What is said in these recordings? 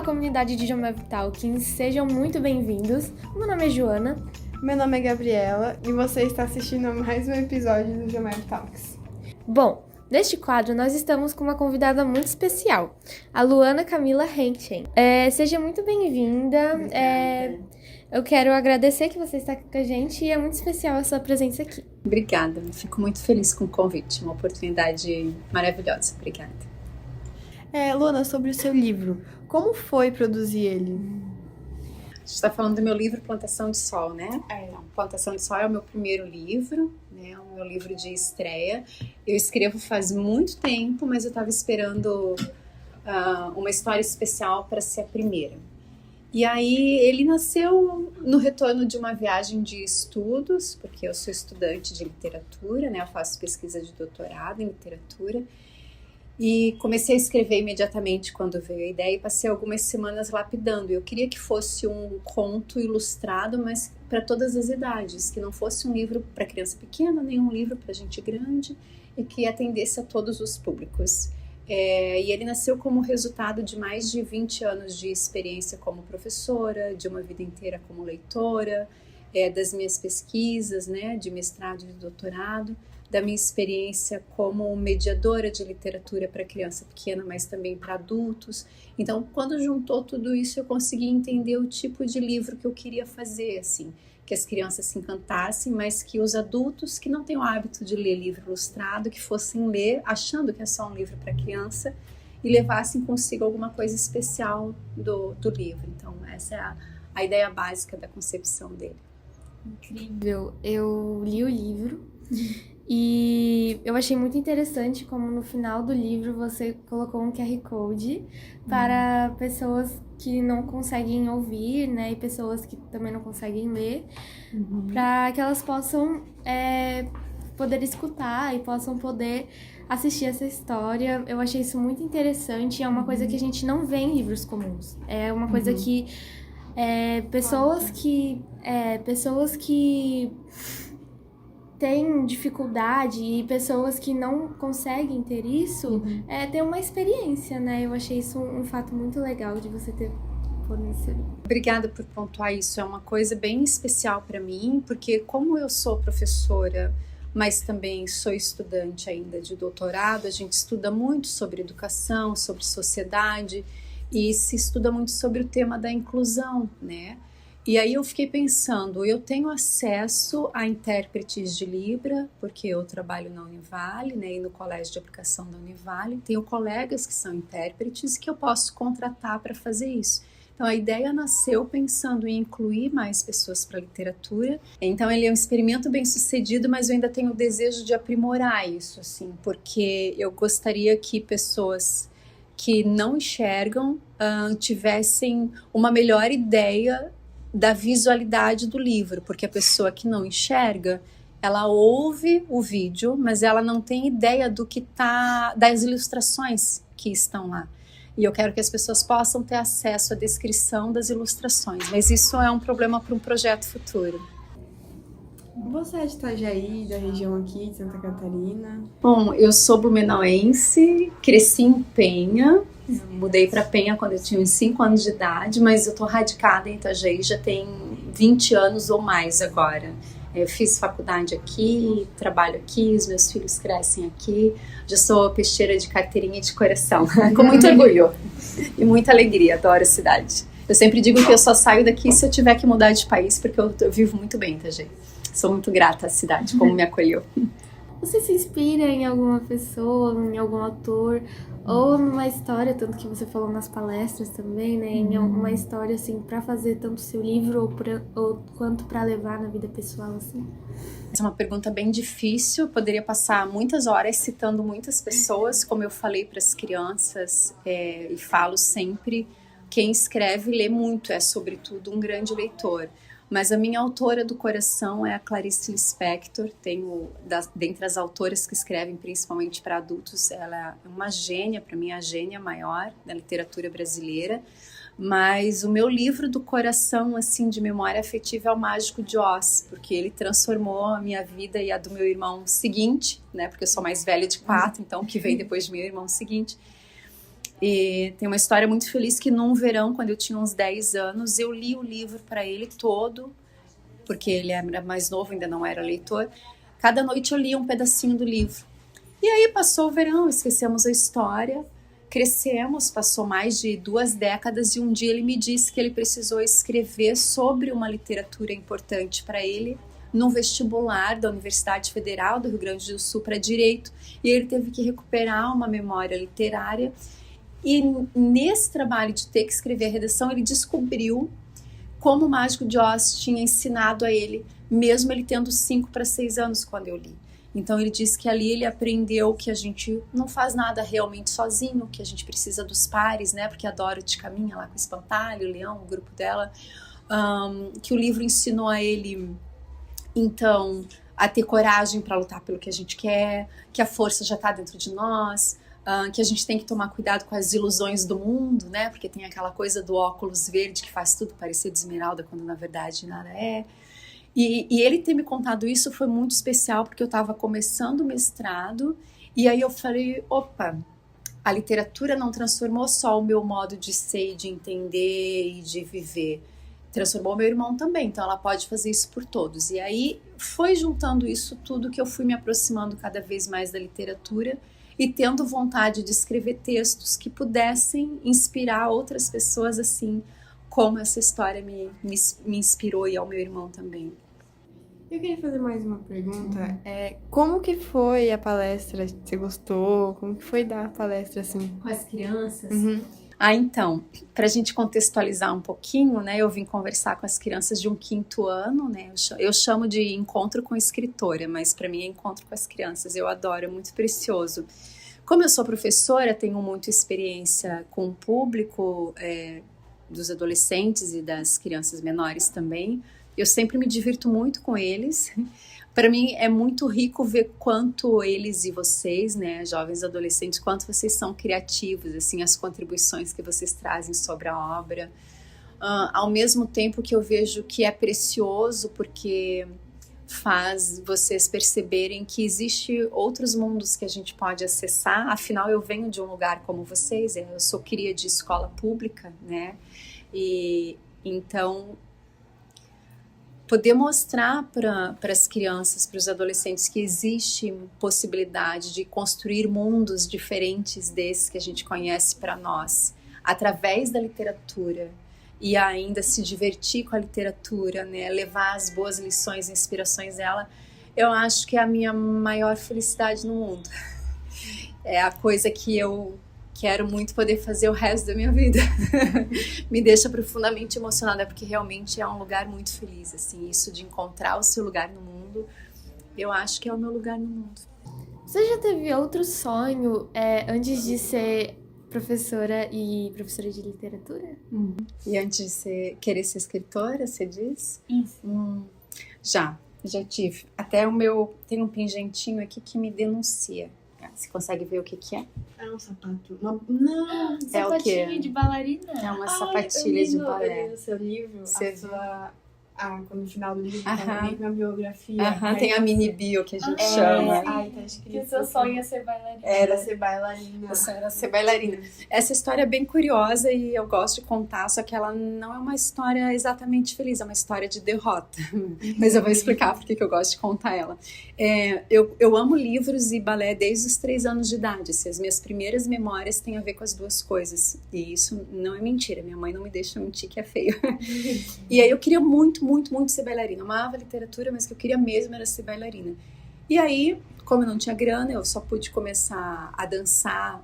comunidade de Jomeb Talking, sejam muito bem-vindos. Meu nome é Joana. Meu nome é Gabriela e você está assistindo a mais um episódio do Jomeb Talks. Bom, neste quadro nós estamos com uma convidada muito especial, a Luana Camila Henchen. Seja muito bem-vinda. Eu quero agradecer que você está aqui com a gente e é muito especial a sua presença aqui. Obrigada, fico muito feliz com o convite, uma oportunidade maravilhosa. Obrigada. Luana, sobre o seu livro, como foi produzir ele? A gente está falando do meu livro Plantação de Sol, né? Então, Plantação de Sol é o meu primeiro livro, né? O meu livro de estreia. Eu escrevo faz muito tempo, mas eu estava esperando uma história especial para ser a primeira. E aí ele nasceu no retorno de uma viagem de estudos, porque eu sou estudante de literatura, né? Eu faço pesquisa de doutorado em literatura. E comecei a escrever imediatamente quando veio a ideia e passei algumas semanas lapidando. Eu queria que fosse um conto ilustrado, mas para todas as idades, que não fosse um livro para criança pequena, nem um livro para gente grande e que atendesse a todos os públicos. E ele nasceu como resultado de mais de 20 anos de experiência como professora, de uma vida inteira como leitora, das minhas pesquisas, né, de mestrado e de doutorado, da minha experiência como mediadora de literatura para criança pequena, mas também para adultos. Então, quando juntou tudo isso, eu consegui entender o tipo de livro que eu queria fazer, assim, que as crianças se encantassem, mas que os adultos que não têm o hábito de ler livro ilustrado, que fossem ler achando que é só um livro para criança e levassem consigo alguma coisa especial do livro. Então, essa é a ideia básica da concepção dele. Incrível! Eu li o livro e eu achei muito interessante como no final do livro você colocou um QR Code para pessoas que não conseguem ouvir, né, e pessoas que também não conseguem ler, para que elas possam poder escutar e possam poder assistir essa história. Eu achei isso muito interessante, é uma coisa que a gente não vê em livros comuns. É uma coisa que pessoas que têm dificuldade e pessoas que não conseguem ter isso, ter uma experiência, né? Eu achei isso um fato muito legal de você ter fornecido. Obrigada por pontuar isso, é uma coisa bem especial para mim, porque como eu sou professora, mas também sou estudante ainda de doutorado, a gente estuda muito sobre educação, sobre sociedade e se estuda muito sobre o tema da inclusão, né? E aí eu fiquei pensando, eu tenho acesso a intérpretes de Libra, porque eu trabalho na Univale, né, e no Colégio de Aplicação da Univale, tenho colegas que são intérpretes que eu posso contratar para fazer isso. Então a ideia nasceu pensando em incluir mais pessoas para a literatura. Então ele é um experimento bem sucedido, mas eu ainda tenho o desejo de aprimorar isso, assim, porque eu gostaria que pessoas que não enxergam tivessem uma melhor ideia da visualidade do livro, porque a pessoa que não enxerga, ela ouve o vídeo, mas ela não tem ideia das ilustrações que estão lá. E eu quero que as pessoas possam ter acesso à descrição das ilustrações, mas isso é um problema para um projeto futuro. Você é de Itajaí, da região aqui de Santa Catarina? Bom, eu sou blumenauense, cresci em Penha, mudei para Penha quando eu tinha uns 5 anos de idade, mas eu tô radicada em Itajaí já tem 20 anos ou mais agora. Eu fiz faculdade aqui, trabalho aqui, os meus filhos crescem aqui, já sou peixeira de carteirinha de coração, com muito orgulho e muita alegria, adoro a cidade. Eu sempre digo que eu só saio daqui se eu tiver que mudar de país, porque eu vivo muito bem em Itajaí. Sou muito grata à cidade, como me acolheu. Você se inspira em alguma pessoa, em algum autor, ou numa história, tanto que você falou nas palestras também, né? Em alguma história, assim, para fazer tanto seu livro quanto para levar na vida pessoal, assim? Essa é uma pergunta bem difícil, eu poderia passar muitas horas citando muitas pessoas, como eu falei para as crianças e falo sempre, quem escreve lê muito, é sobretudo um grande leitor. Mas a minha autora do coração é a Clarice Lispector. Dentre as autoras que escrevem principalmente para adultos, ela é uma gênia, para mim a gênia maior da literatura brasileira. Mas o meu livro do coração, assim, de memória afetiva é o Mágico de Oz, porque ele transformou a minha vida e a do meu irmão seguinte, né? Porque eu sou mais velha de 4, então o que vem depois do meu irmão seguinte. E tem uma história muito feliz que num verão, quando eu tinha uns 10 anos, eu li o livro para ele todo, porque ele era mais novo, ainda não era leitor. Cada noite eu lia um pedacinho do livro. E aí passou o verão, esquecemos a história, crescemos, passou mais de 2 décadas e um dia ele me disse que ele precisou escrever sobre uma literatura importante para ele no vestibular da Universidade Federal do Rio Grande do Sul para Direito. E ele teve que recuperar uma memória literária. E nesse trabalho de ter que escrever a redação, ele descobriu como o Mágico de Oz tinha ensinado a ele, mesmo ele tendo 5 para 6 anos quando eu li. Então ele disse que ali ele aprendeu que a gente não faz nada realmente sozinho, que a gente precisa dos pares, né? Porque a Dorothy caminha lá com o espantalho, o leão, o grupo dela. Que o livro ensinou a ele, então, a ter coragem para lutar pelo que a gente quer, que a força já está dentro de nós, que a gente tem que tomar cuidado com as ilusões do mundo, né? Porque tem aquela coisa do óculos verde que faz tudo parecer de esmeralda quando na verdade nada é. E ele ter me contado isso foi muito especial porque eu estava começando o mestrado e aí eu falei, opa, a literatura não transformou só o meu modo de ser, de entender e de viver, transformou meu irmão também, então ela pode fazer isso por todos. E aí foi juntando isso tudo que eu fui me aproximando cada vez mais da literatura e tendo vontade de escrever textos que pudessem inspirar outras pessoas assim como essa história me inspirou e ao meu irmão também. Eu queria fazer mais uma pergunta. Como que foi a palestra? Você gostou? Como que foi dar a palestra assim? Com as crianças? Uhum. Então, para a gente contextualizar um pouquinho, né, eu vim conversar com as crianças de um 5º ano, né, eu chamo de encontro com escritora, mas para mim é encontro com as crianças, eu adoro, é muito precioso. Como eu sou professora, tenho muita experiência com o público, dos adolescentes e das crianças menores também, eu sempre me divirto muito com eles. Para mim é muito rico ver quanto eles e vocês, né, jovens adolescentes, quanto vocês são criativos, assim, as contribuições que vocês trazem sobre a obra. Ao mesmo tempo que eu vejo que é precioso porque faz vocês perceberem que existem outros mundos que a gente pode acessar. Afinal, eu venho de um lugar como vocês, eu sou cria de escola pública, né? E então poder mostrar para as crianças, para os adolescentes que existe possibilidade de construir mundos diferentes desses que a gente conhece para nós, através da literatura, e ainda se divertir com a literatura, né? Levar as boas lições e inspirações dela, eu acho que é a minha maior felicidade no mundo. É a coisa que eu quero muito poder fazer o resto da minha vida. Me deixa profundamente emocionada, porque realmente é um lugar muito feliz, assim, isso de encontrar o seu lugar no mundo, eu acho que é o meu lugar no mundo. Você já teve outro sonho antes de ser professora de literatura? E antes de querer ser escritora, você diz? Isso. Já tive. Até tem um pingentinho aqui que me denuncia. Você consegue ver o que é? É um sapato. Não! É o quê? Sapatinho de bailarina. É uma sapatilha de balé. Eu li no seu livro, no final do livro, na biografia. Tem a mini bio que a gente chama. Tá escrito Que o seu sonho é ser bailarina. Era ser bailarina. Era ser bailarina. Essa história é bem curiosa e eu gosto de contar, só que ela não é uma história exatamente feliz, é uma história de derrota. Mas eu vou explicar por que eu gosto de contar ela. Eu amo livros e balé desde os 3 anos de idade. Assim, as minhas primeiras memórias têm a ver com as duas coisas. E isso não é mentira, minha mãe não me deixa mentir que é feio. E aí eu queria muito ser bailarina. Eu amava literatura, mas o que eu queria mesmo era ser bailarina. E aí, como eu não tinha grana, eu só pude começar a dançar.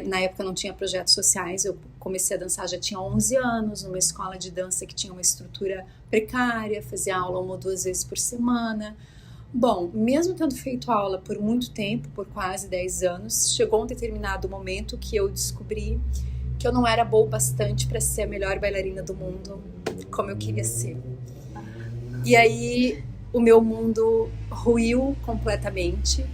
Na época não tinha projetos sociais, eu comecei a dançar, já tinha 11 anos, numa escola de dança que tinha uma estrutura precária, fazia aula 1 ou 2 vezes por semana. Bom, mesmo tendo feito aula por muito tempo, por quase 10 anos, chegou um determinado momento que eu descobri que eu não era boa o bastante para ser a melhor bailarina do mundo, como eu queria ser. E aí o meu mundo ruiu completamente,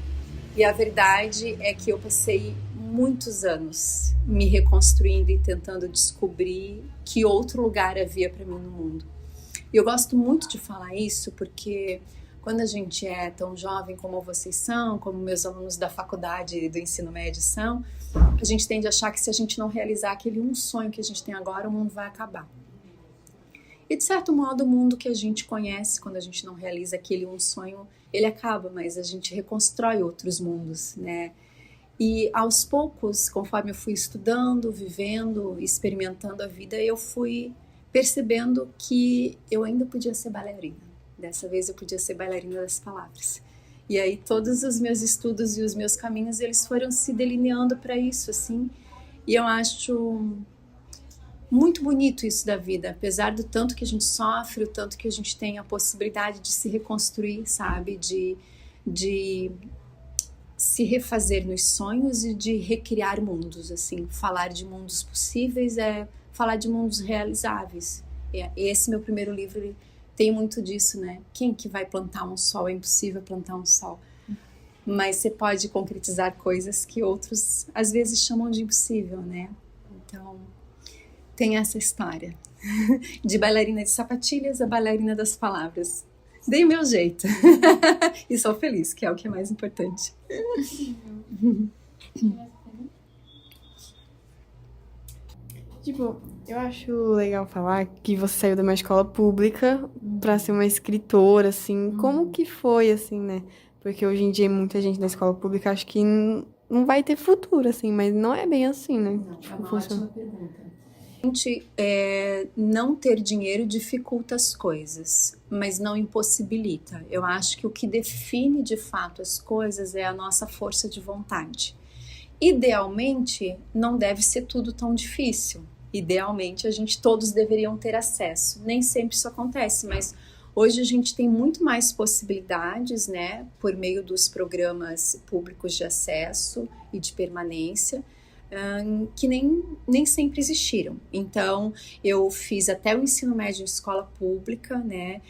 e a verdade é que eu passei muitos anos me reconstruindo e tentando descobrir que outro lugar havia para mim no mundo. E eu gosto muito de falar isso porque quando a gente é tão jovem como vocês são, como meus alunos da faculdade do ensino médio são, a gente tende a achar que se a gente não realizar aquele um sonho que a gente tem agora, o mundo vai acabar. E de certo modo, o mundo que a gente conhece, quando a gente não realiza aquele um sonho, ele acaba, mas a gente reconstrói outros mundos, né? E aos poucos, conforme eu fui estudando, vivendo, experimentando a vida, eu fui percebendo que eu ainda podia ser bailarina. Dessa vez eu podia ser bailarina das palavras. E aí todos os meus estudos e os meus caminhos, eles foram se delineando para isso, assim. E eu acho muito bonito isso da vida, apesar do tanto que a gente sofre, o tanto que a gente tem a possibilidade de se reconstruir, sabe? De se refazer nos sonhos e de recriar mundos, assim. Falar de mundos possíveis é falar de mundos realizáveis. Esse meu primeiro livro, ele tem muito disso, né? Quem que vai plantar um sol? É impossível plantar um sol. Mas você pode concretizar coisas que outros, às vezes, chamam de impossível, né? Então, tem essa história. De bailarina de sapatilhas a bailarina das palavras. Dei o meu jeito. E sou feliz, que é o que é mais importante. Tipo, eu acho legal falar que você saiu de uma escola pública pra ser uma escritora, assim. Como que foi, assim, né? Porque hoje em dia muita gente na escola pública acha que não vai ter futuro, assim, mas não é bem assim, né? Não, é uma ótima pergunta. Não ter dinheiro dificulta as coisas, mas não impossibilita. Eu acho que o que define de fato as coisas é a nossa força de vontade. Idealmente, não deve ser tudo tão difícil. Idealmente, todos deveriam ter acesso. Nem sempre isso acontece, mas hoje a gente tem muito mais possibilidades, né, por meio dos programas públicos de acesso e de permanência, que nem sempre existiram. Então, eu fiz até o ensino médio em escola pública, né?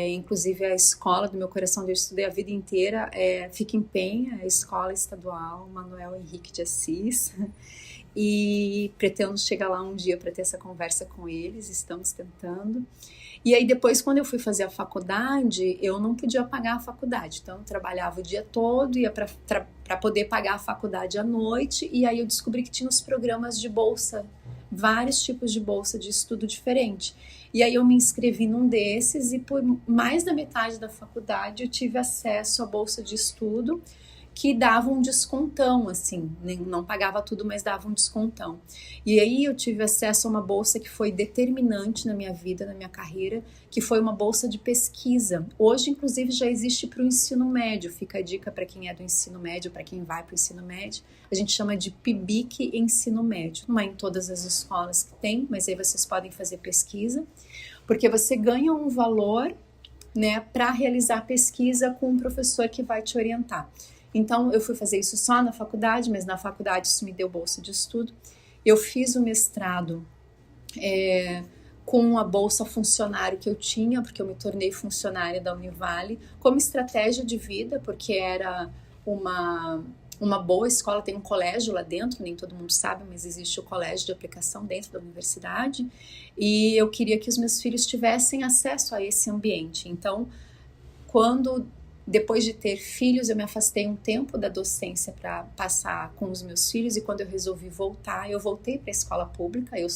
Inclusive a escola do meu coração, onde eu estudei a vida inteira, fica em Penha, a escola estadual Manuel Henrique de Assis. E pretendo chegar lá um dia para ter essa conversa com eles, estamos tentando. E aí depois, quando eu fui fazer a faculdade, eu não podia pagar a faculdade. Então eu trabalhava o dia todo, ia para poder pagar a faculdade à noite. E aí eu descobri que tinha os programas de bolsa, vários tipos de bolsa de estudo diferente. E aí eu me inscrevi num desses e por mais da metade da faculdade eu tive acesso à bolsa de estudo, que dava um descontão, assim, não pagava tudo, mas dava um descontão. E aí eu tive acesso a uma bolsa que foi determinante na minha vida, na minha carreira, que foi uma bolsa de pesquisa. Hoje, inclusive, já existe para o ensino médio, fica a dica para quem é do ensino médio, para quem vai para o ensino médio, a gente chama de PIBIC Ensino Médio. Não é em todas as escolas que tem, mas aí vocês podem fazer pesquisa, porque você ganha um valor, né, para realizar pesquisa com um professor que vai te orientar. Então, eu fui fazer isso só na faculdade, mas na faculdade isso me deu bolsa de estudo. Eu fiz o mestrado com a bolsa funcionário que eu tinha, porque eu me tornei funcionária da Univale, como estratégia de vida, porque era uma boa escola, tem um colégio lá dentro, nem todo mundo sabe, mas existe o colégio de aplicação dentro da universidade, e eu queria que os meus filhos tivessem acesso a esse ambiente. Então, depois de ter filhos, eu me afastei um tempo da docência para passar com os meus filhos, e quando eu resolvi voltar, eu voltei para a escola pública. Eu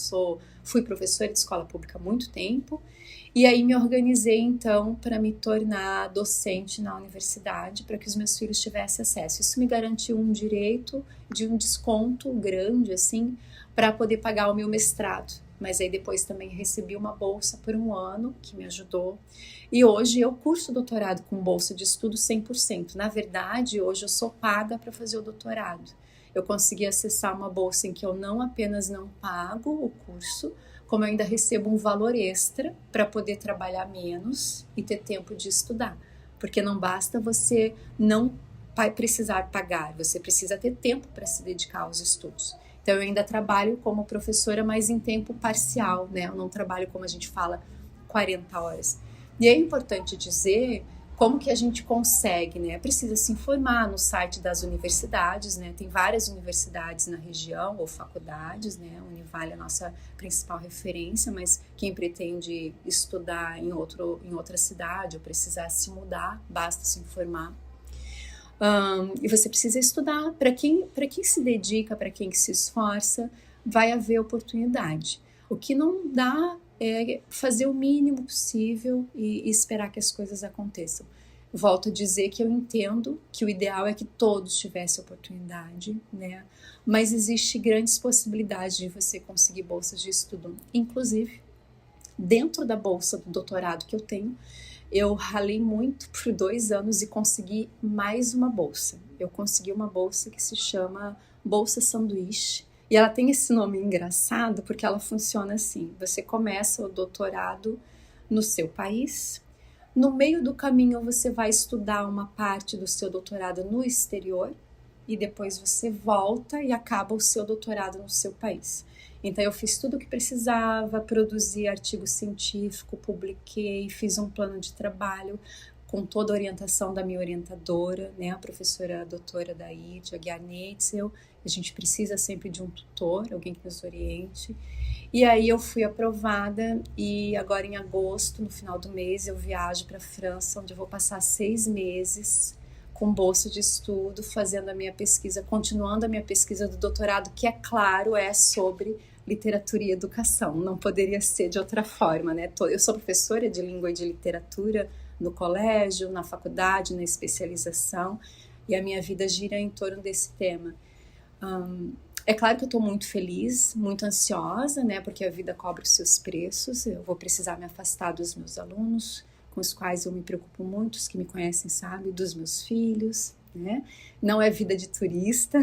fui professora de escola pública há muito tempo, e aí me organizei então para me tornar docente na universidade, para que os meus filhos tivessem acesso. Isso me garantiu um direito de um desconto grande, assim, para poder pagar o meu mestrado. Mas aí depois também recebi uma bolsa por um ano, que me ajudou. E hoje eu curso doutorado com bolsa de estudo 100%. Na verdade, hoje eu sou paga para fazer o doutorado. Eu consegui acessar uma bolsa em que eu não apenas não pago o curso, como eu ainda recebo um valor extra para poder trabalhar menos e ter tempo de estudar. Porque não basta você não precisar pagar, você precisa ter tempo para se dedicar aos estudos. Então eu ainda trabalho como professora, mas em tempo parcial, né? Eu não trabalho, como a gente fala, 40 horas. E é importante dizer, Como que a gente consegue, né? Precisa se informar no site das universidades, né? Tem várias universidades na região, ou faculdades, né? A Univale é a nossa principal referência, mas quem pretende estudar em outra cidade ou precisar se mudar, basta se informar. E você precisa estudar. Para quem se dedica, para quem se esforça, vai haver oportunidade. O que não dá é fazer o mínimo possível e esperar que as coisas aconteçam. Volto a dizer que eu entendo que o ideal é que todos tivessem oportunidade, né? Mas existe grandes possibilidades de você conseguir bolsas de estudo. Inclusive, dentro da bolsa do doutorado que eu tenho, eu ralei muito por 2 anos e consegui mais uma bolsa. Eu consegui uma bolsa que se chama Bolsa Sanduíche. E ela tem esse nome engraçado porque ela funciona assim. Você começa o doutorado no seu país. No meio do caminho você vai estudar uma parte do seu doutorado no exterior. E depois você volta e acaba o seu doutorado no seu país. Então eu fiz tudo o que precisava, produzi artigo científico, publiquei, fiz um plano de trabalho com toda a orientação da minha orientadora, né, a professora doutora Daíde Aguiar Neitzel. A gente precisa sempre de um tutor, alguém que nos oriente. E aí eu fui aprovada e agora em agosto, no final do mês, eu viajo para a França, onde eu vou passar 6 meses com bolsa de estudo, fazendo a minha pesquisa, continuando a minha pesquisa do doutorado, que é claro, é sobre literatura e educação. Não poderia ser de outra forma, né? Eu sou professora de língua e de literatura no colégio, na faculdade, na especialização, e a minha vida gira em torno desse tema. É claro que eu estou muito feliz, muito ansiosa, né? Porque a vida cobra os seus preços. Eu vou precisar me afastar dos meus alunos, com os quais eu me preocupo muito, os que me conhecem sabem, dos meus filhos, né? Não é vida de turista,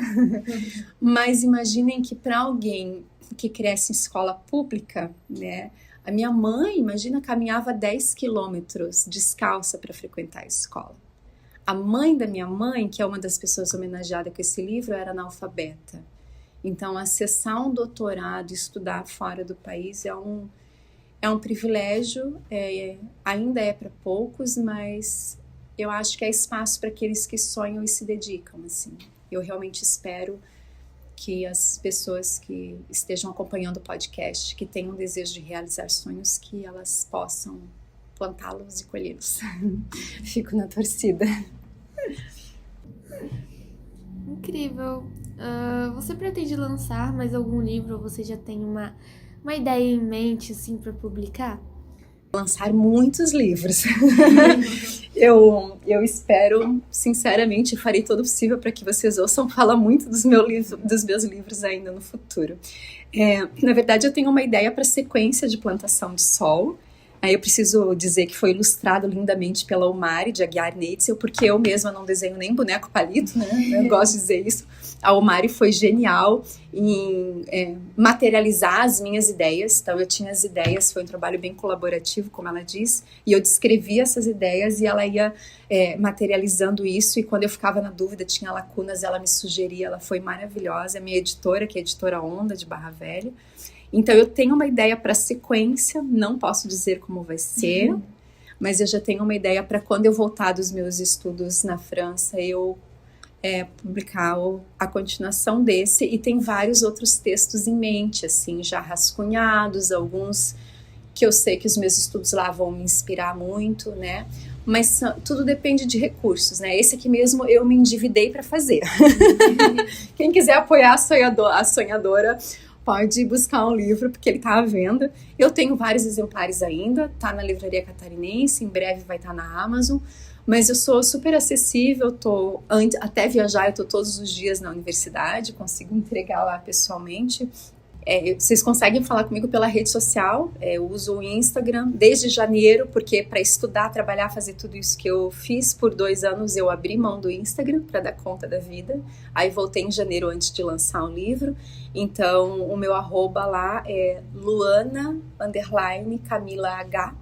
mas imaginem que para alguém que cresce em escola pública, né? A minha mãe, imagina, caminhava 10 quilômetros descalça para frequentar a escola. A mãe da minha mãe, que é uma das pessoas homenageadas com esse livro, era analfabeta. Então, acessar um doutorado, estudar fora do país é um privilégio, ainda é para poucos, mas eu acho que é espaço para aqueles que sonham e se dedicam, assim. Eu realmente espero que as pessoas que estejam acompanhando o podcast, que tenham desejo de realizar sonhos, que elas possam plantá-los e colhê-los. Fico na torcida. Incrível. Você pretende lançar mais algum livro ou você já tem uma ideia em mente, assim, para publicar? Lançar muitos livros. Eu espero, sinceramente, farei todo o possível para que vocês ouçam falar muito dos meus livros ainda no futuro. Na verdade, eu tenho uma ideia para sequência de Plantação de Sol. Aí eu preciso dizer que foi ilustrado lindamente pela Omari de Aguiar Neitzel, porque eu mesma não desenho nem boneco palito, né? Eu gosto de dizer isso. A Omari foi genial em materializar as minhas ideias. Então eu tinha as ideias, foi um trabalho bem colaborativo, como ela diz, e eu descrevia essas ideias e ela ia materializando isso, e quando eu ficava na dúvida, tinha lacunas, ela me sugeria, ela foi maravilhosa. A minha editora, que é a Editora Onda, de Barra Velha. Então eu tenho uma ideia para sequência, não posso dizer como vai ser, mas eu já tenho uma ideia para quando eu voltar dos meus estudos na França, eu publicar a continuação desse, e tem vários outros textos em mente, assim, já rascunhados, alguns que eu sei que os meus estudos lá vão me inspirar muito, né? Mas tudo depende de recursos, né? Esse aqui mesmo eu me endividei para fazer. Quem quiser apoiar a sonhadora pode buscar um livro, porque ele está à venda. Eu tenho vários exemplares ainda, tá na Livraria Catarinense, em breve vai estar na Amazon, mas eu sou super acessível, até viajar eu tô todos os dias na universidade, consigo entregar lá pessoalmente. Vocês conseguem falar comigo pela rede social, eu uso o Instagram desde janeiro, porque para estudar, trabalhar, fazer tudo isso que eu fiz por 2 anos, eu abri mão do Instagram para dar conta da vida. Aí voltei em janeiro antes de lançar o livro. Então o meu arroba lá é Luana_CamilaH,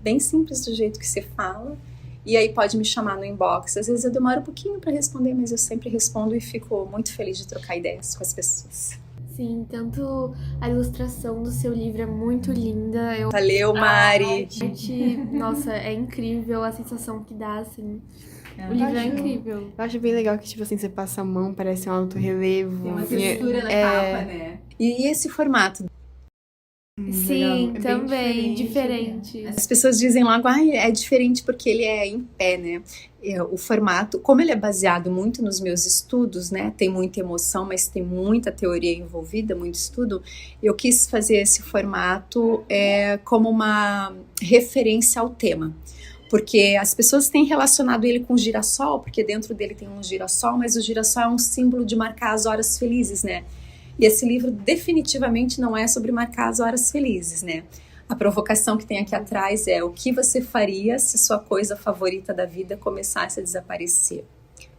bem simples do jeito que se fala. E aí pode me chamar no inbox. Às vezes eu demoro um pouquinho para responder, mas eu sempre respondo e fico muito feliz de trocar ideias com as pessoas. Sim, tanto a ilustração do seu livro é muito linda. Valeu, Mari! Nossa, é incrível a sensação que dá, assim. O livro é incrível. Eu acho bem legal que, tipo assim, você passa a mão, parece um alto relevo. Tem uma textura na capa, né? E esse formato? Sim, legal. É também, bem diferente. As pessoas dizem logo, é diferente porque ele é em pé, né? O formato, como ele é baseado muito nos meus estudos, né? Tem muita emoção, mas tem muita teoria envolvida, muito estudo. Eu quis fazer esse formato como uma referência ao tema. Porque as pessoas têm relacionado ele com o girassol, porque dentro dele tem um girassol, mas o girassol é um símbolo de marcar as horas felizes, né? E esse livro definitivamente não é sobre marcar as horas felizes, né? A provocação que tem aqui atrás é o que você faria se sua coisa favorita da vida começasse a desaparecer.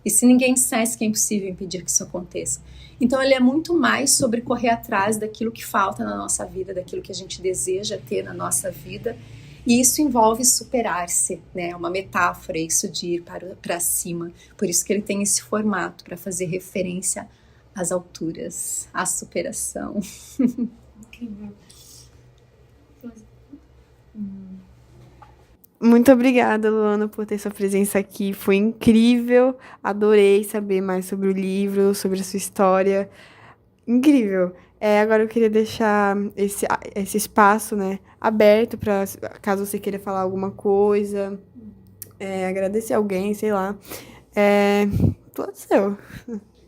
E se ninguém dissesse que é impossível impedir que isso aconteça. Então ele é muito mais sobre correr atrás daquilo que falta na nossa vida, daquilo que a gente deseja ter na nossa vida. E isso envolve superar-se, né? É uma metáfora, isso de ir para cima. Por isso que ele tem esse formato, para fazer referência às alturas, à superação. Incrível. Muito obrigada, Luana, por ter sua presença aqui. Foi incrível. Adorei saber mais sobre o livro, sobre a sua história. Incrível. Agora eu queria deixar esse espaço, né, aberto para caso você queira falar alguma coisa, agradecer alguém, sei lá. Tudo seu.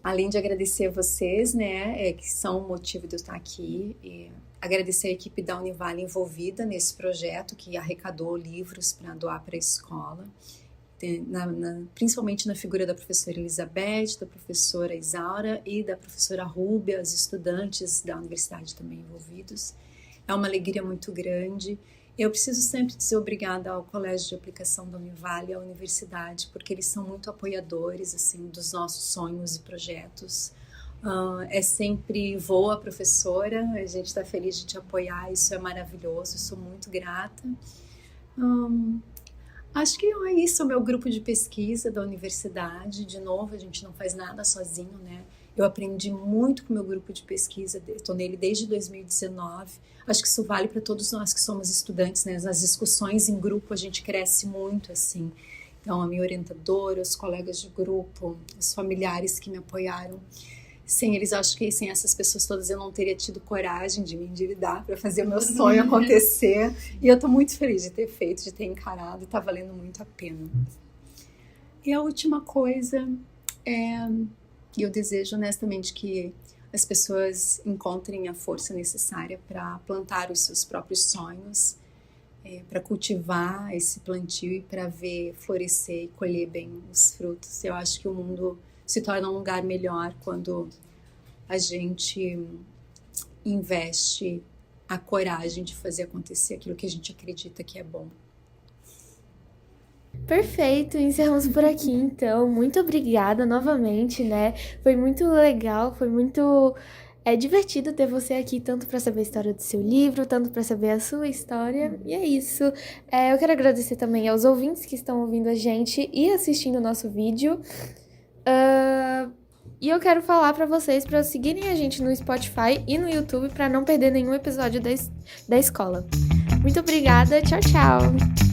Além de agradecer a vocês, né, que são o motivo de eu estar aqui, e agradecer a equipe da Univale envolvida nesse projeto que arrecadou livros para doar para a escola, principalmente na figura da professora Elizabeth, da professora Isaura e da professora Rúbia, os estudantes da universidade também envolvidos. É uma alegria muito grande. Eu preciso sempre dizer obrigada ao Colégio de Aplicação da Univale e à universidade, porque eles são muito apoiadores assim, dos nossos sonhos e projetos. É sempre voa, professora, a gente está feliz de te apoiar, isso é maravilhoso, sou muito grata. Acho que é isso, o meu grupo de pesquisa da universidade. De novo, a gente não faz nada sozinho, né? Eu aprendi muito com o meu grupo de pesquisa, estou nele desde 2019. Acho que isso vale para todos nós que somos estudantes, né? Nas discussões em grupo a gente cresce muito, assim. Então, a minha orientadora, os colegas de grupo, os familiares que me apoiaram. Sem eles, acho que sem essas pessoas todas eu não teria tido coragem de me endividar para fazer o meu sonho acontecer. E eu estou muito feliz de ter feito, de ter encarado, está valendo muito a pena. E a última coisa eu desejo honestamente que as pessoas encontrem a força necessária para plantar os seus próprios sonhos, para cultivar esse plantio e para ver florescer e colher bem os frutos. Eu acho que o mundo se torna um lugar melhor quando a gente investe a coragem de fazer acontecer aquilo que a gente acredita que é bom. Perfeito, encerramos por aqui então. Muito obrigada novamente, né? Foi muito legal, foi muito divertido ter você aqui, tanto para saber a história do seu livro, tanto para saber a sua história. E é isso. Eu quero agradecer também aos ouvintes que estão ouvindo a gente e assistindo o nosso vídeo. E eu quero falar para vocês para seguirem a gente no Spotify e no YouTube para não perder nenhum episódio da escola. Muito obrigada, tchau, tchau!